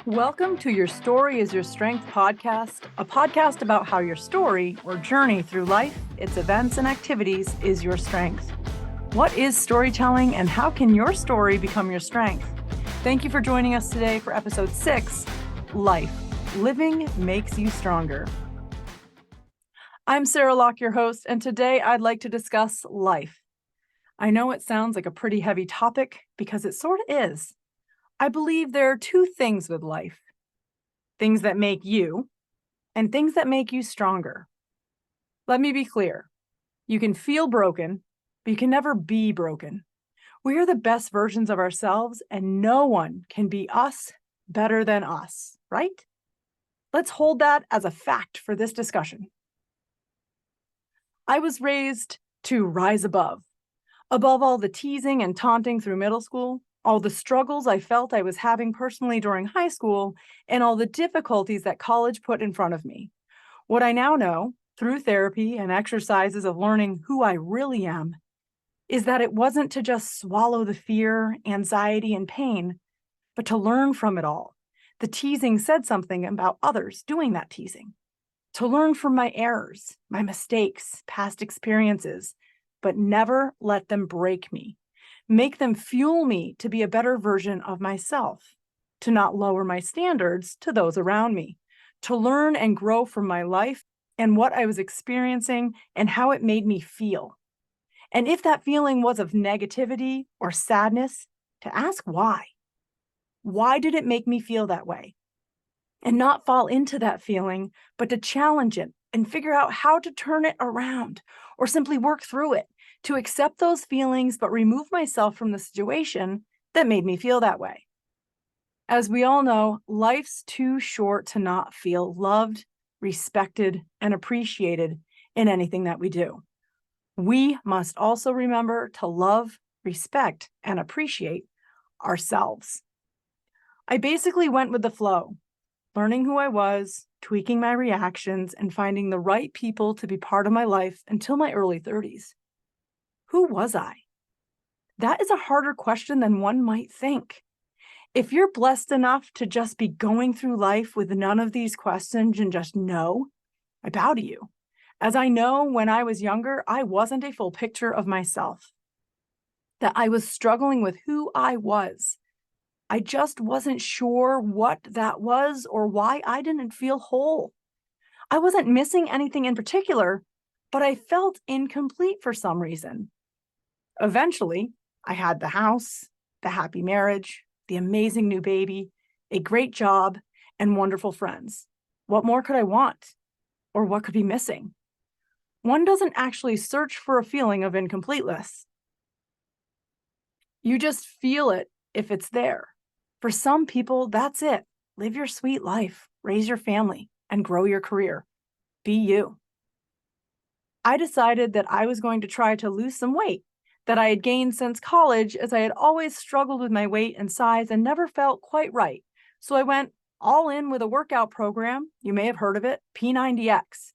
Welcome to Your Story is Your Strength podcast, a podcast about how your story or journey through life, its events and activities is your strength. What is storytelling and how can your story become your strength? Thank you for joining us today for episode 6, Life. Living Makes You Stronger. I'm Sarah Locke, your host, and today I'd like to discuss life. I know it sounds like a pretty heavy topic because it sort of is. I believe there are two things with life: things that make you and things that make you stronger. Let me be clear. You can feel broken, but you can never be broken. We are the best versions of ourselves, and no one can be us better than us, right? Let's hold that as a fact for this discussion. I was raised to rise above all the teasing and taunting through middle school, all the struggles I felt I was having personally during high school, and all the difficulties that college put in front of me. What I now know, through therapy and exercises of learning who I really am, is that it wasn't to just swallow the fear, anxiety, and pain, but to learn from it all. The teasing said something about others doing that teasing. To learn from my errors, my mistakes, past experiences, but never let them break me. Make them fuel me to be a better version of myself, to not lower my standards to those around me, to learn and grow from my life and what I was experiencing and how it made me feel. And if that feeling was of negativity or sadness, to ask why. Why did it make me feel that way? And not fall into that feeling, but to challenge it and figure out how to turn it around or simply work through it, to accept those feelings, but remove myself from the situation that made me feel that way. As we all know, life's too short to not feel loved, respected, and appreciated in anything that we do. We must also remember to love, respect, and appreciate ourselves. I basically went with the flow, learning who I was, tweaking my reactions, and finding the right people to be part of my life until my early 30s. Who was I? That is a harder question than one might think. If you're blessed enough to just be going through life with none of these questions and just know, I bow to you. As I know, when I was younger, I wasn't a full picture of myself, that I was struggling with who I was. I just wasn't sure what that was or why I didn't feel whole. I wasn't missing anything in particular, but I felt incomplete for some reason. Eventually, I had the house, the happy marriage, the amazing new baby, a great job, and wonderful friends. What more could I want? Or what could be missing? One doesn't actually search for a feeling of incompleteness. You just feel it if it's there. For some people, that's it. Live your sweet life, raise your family, and grow your career. Be you. I decided that I was going to try to lose some weight that I had gained since college, as I had always struggled with my weight and size and never felt quite right. So I went all in with a workout program. You may have heard of it, P90X.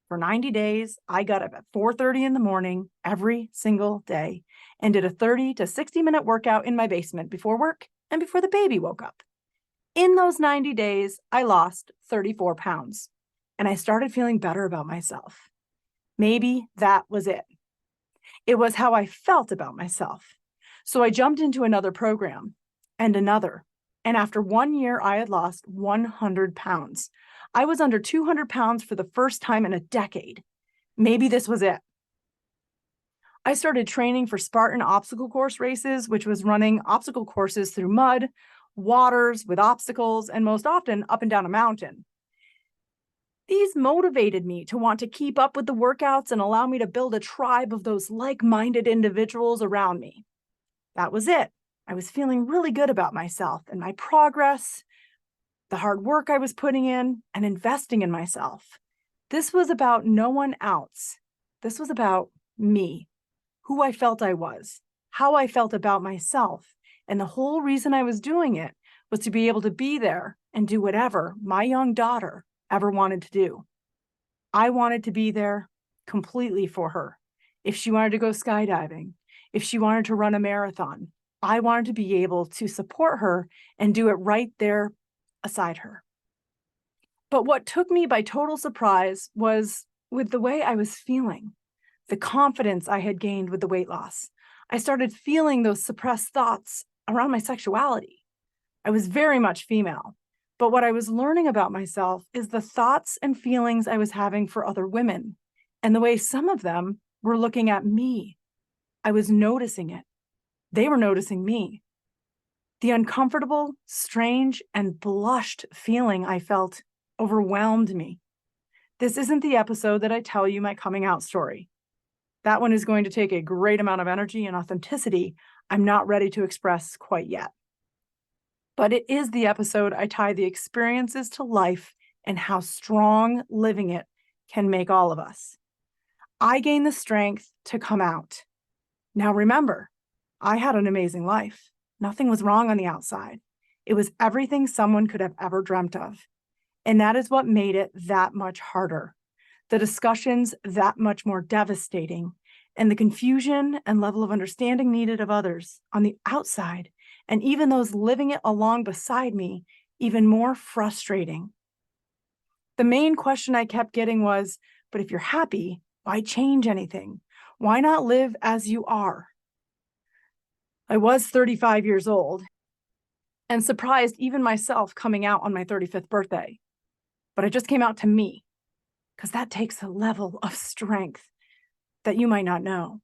For 90 days, I got up at 4:30 in the morning every single day and did a 30 to 60-minute workout in my basement before work and before the baby woke up. In those 90 days, I lost 34 pounds and I started feeling better about myself. Maybe that was it. It was how I felt about myself. So I jumped into another program and another. And after 1 year, I had lost 100 pounds. I was under 200 pounds for the first time in a decade. Maybe this was it. I started training for Spartan obstacle course races, which was running obstacle courses through mud, waters with obstacles, and most often up and down a mountain. These motivated me to want to keep up with the workouts and allow me to build a tribe of those like-minded individuals around me. That was it. I was feeling really good about myself and my progress, the hard work I was putting in, and investing in myself. This was about no one else. This was about me, who I felt I was, how I felt about myself. And the whole reason I was doing it was to be able to be there and do whatever my young daughter ever wanted to do. I wanted to be there completely for her. If she wanted to go skydiving, if she wanted to run a marathon, I wanted to be able to support her and do it right there aside her. But what took me by total surprise was with the way I was feeling, the confidence I had gained with the weight loss. I started feeling those suppressed thoughts around my sexuality. I was very much female, but what I was learning about myself is the thoughts and feelings I was having for other women and the way some of them were looking at me. I was noticing it. They were noticing me. The uncomfortable, strange, and blushed feeling I felt overwhelmed me. This isn't the episode that I tell you my coming out story. That one is going to take a great amount of energy and authenticity I'm not ready to express quite yet. But it is the episode I tie the experiences to life and how strong living it can make all of us. I gained the strength to come out. Now remember, I had an amazing life. Nothing was wrong on the outside. It was everything someone could have ever dreamt of. And that is what made it that much harder. The discussions that much more devastating, and the confusion and level of understanding needed of others on the outside, and even those living it along beside me, even more frustrating. The main question I kept getting was, but if you're happy, why change anything? Why not live as you are? I was 35 years old and surprised even myself coming out on my 35th birthday. But I just came out to me, because that takes a level of strength that you might not know.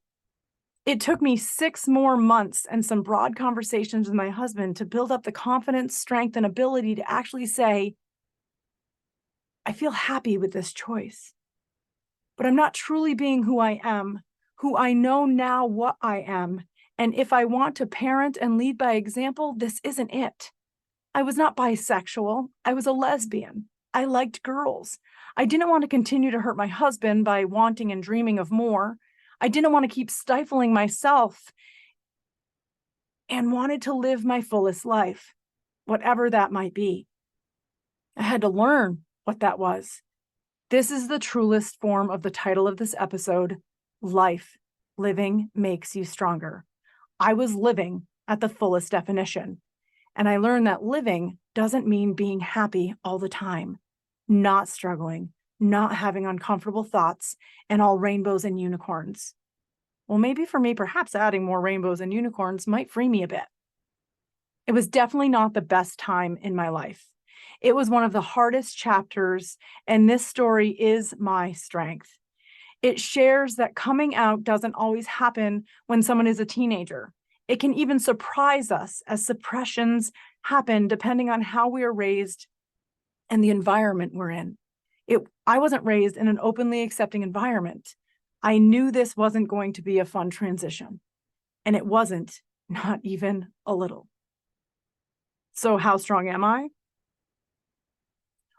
It took me 6 more months and some broad conversations with my husband to build up the confidence, strength, and ability to actually say, I feel happy with this choice, but I'm not truly being who I am, who I know now what I am. And if I want to parent and lead by example, this isn't it. I was not bisexual. I was a lesbian. I liked girls. I didn't want to continue to hurt my husband by wanting and dreaming of more. I didn't want to keep stifling myself and wanted to live my fullest life, whatever that might be. I had to learn what that was. This is the truest form of the title of this episode, Life. Living makes you stronger. I was living at the fullest definition. And I learned that living doesn't mean being happy all the time, not struggling, not having uncomfortable thoughts, and all rainbows and unicorns. Well, maybe for me, perhaps adding more rainbows and unicorns might free me a bit. It was definitely not the best time in my life. It was one of the hardest chapters, and this story is my strength. It shares that coming out doesn't always happen when someone is a teenager. It can even surprise us as suppressions happen depending on how we are raised and the environment we're in. I wasn't raised in an openly accepting environment. I knew this wasn't going to be a fun transition, and it wasn't, not even a little. So how strong am I?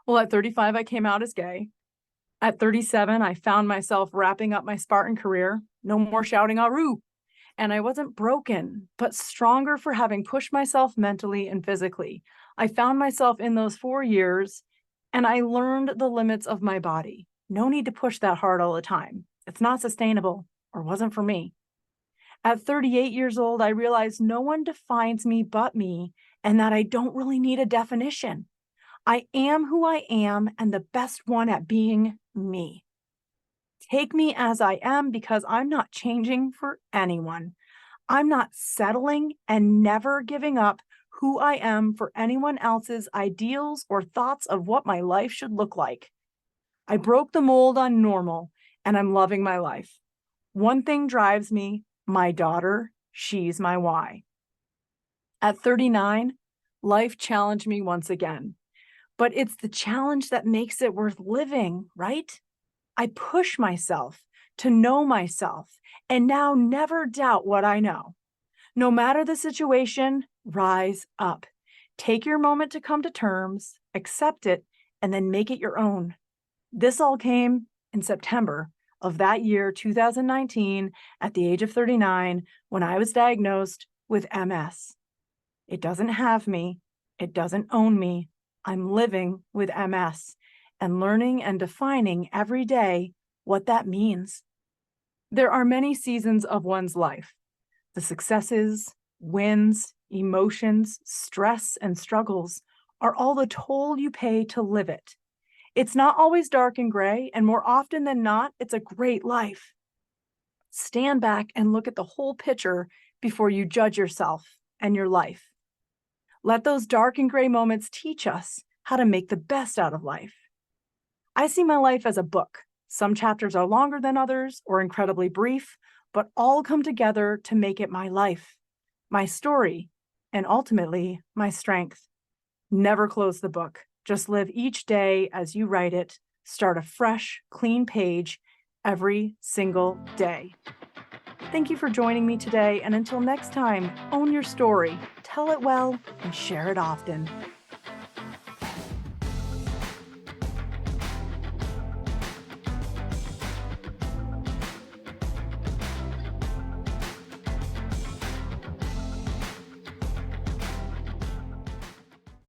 Well, at 35, I came out as gay. At 37, I found myself wrapping up my Spartan career. No more shouting "Aru!" And I wasn't broken, but stronger for having pushed myself mentally and physically. I found myself in those 4 years, and I learned the limits of my body. No need to push that hard all the time. It's not sustainable, or wasn't for me. At 38 years old, I realized no one defines me but me, and that I don't really need a definition. I am who I am and the best one at being me. Take me as I am because I'm not changing for anyone. I'm not settling and never giving up who I am for anyone else's ideals or thoughts of what my life should look like. I broke the mold on normal and I'm loving my life. One thing drives me, my daughter, she's my why. At 39, life challenged me once again. But it's the challenge that makes it worth living, right? I push myself to know myself and now never doubt what I know. No matter the situation, rise up. Take your moment to come to terms, accept it, and then make it your own. This all came in September of that year, 2019, at the age of 39, when I was diagnosed with MS. It doesn't have me. It doesn't own me. I'm living with MS and learning and defining every day what that means. There are many seasons of one's life. The successes, wins, emotions, stress, and struggles are all the toll you pay to live it. It's not always dark and gray, and more often than not, it's a great life. Stand back and look at the whole picture before you judge yourself and your life. Let those dark and gray moments teach us how to make the best out of life. I see my life as a book. Some chapters are longer than others or incredibly brief, but all come together to make it my life, my story, and ultimately my strength. Never close the book. Just live each day as you write it. Start a fresh, clean page every single day. Thank you for joining me today, and until next time, own your story, tell it well, and share it often.